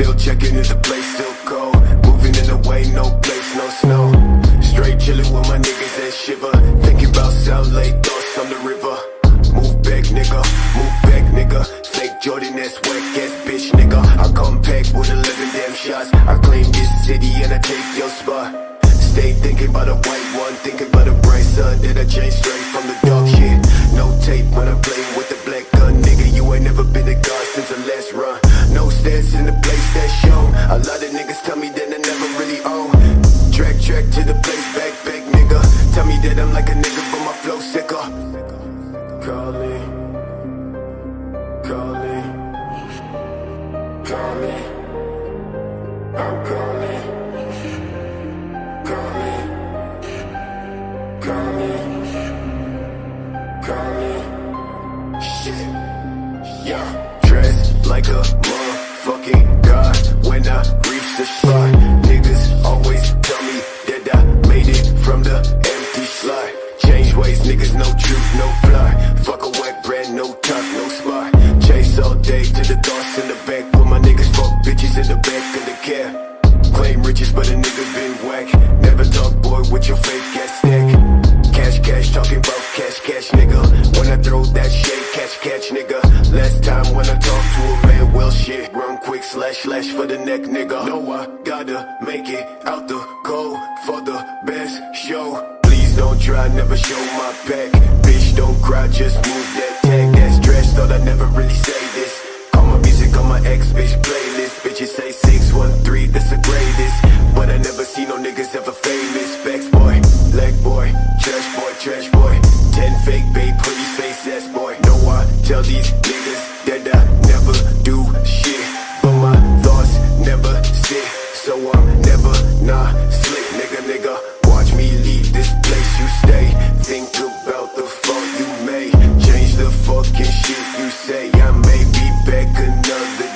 Still checking if the place still cold. Moving in the way, no place, no snow. Straight chilling with my niggas that shiver. Thinking about South Lake, thoughts on the river. Move back, nigga, move back, nigga. Fake Jordan, that's whack ass bitch, nigga. I come pack with 11 damn shots. I claim this city and I take your spot. Stay thinking about a white one, thinking about a bright sun that I changed straight from the dark shit. No tape when I'm playing with the black gun, nigga. You ain't never been a god since the last run. No stats in the place that's shown. A lot of niggas tell me that I never really own. Track to the place, back, nigga. Tell me that I'm like a nigga, but my flow sicker. Calling, calling, calling. I'm calling, calling, calling, calling. Shit, yeah. Dressed like a motherfucking god when I reach the spot. Niggas always tell me that I made it from the empty slot. Change ways, niggas, no truth, no fly. Fuck a whack brand, no top, no spot. Chase all day to the thoughts in the back. Put my niggas fuck bitches in the back of the cab. Claim riches, but a nigga been whack. Never talk, boy, with your fake ass neck. Cash, talking about cash, nigga. When I throw that shit, catch, nigga. Last time when I talk to a man, well shit. Run quick, slash for the neck, nigga. No, I gotta make it out the cold for the best show. Please don't try, never show my back. Bitch, don't cry, just move that tag. That's trash, thought I never really say this. All my music on my ex-bitch playlist. Bitches say 613, that's the greatest. But I never see no niggas ever famous. Facts, boy, leg boy, trash boy. 10 fake babe, pretty face ass boy. No, I tell these niggas that I never do shit, but my thoughts never sit, so I'm never not slick, nigga. Watch me leave this place you stay. Think about the fault you made. Change the fucking shit you say. I may be back another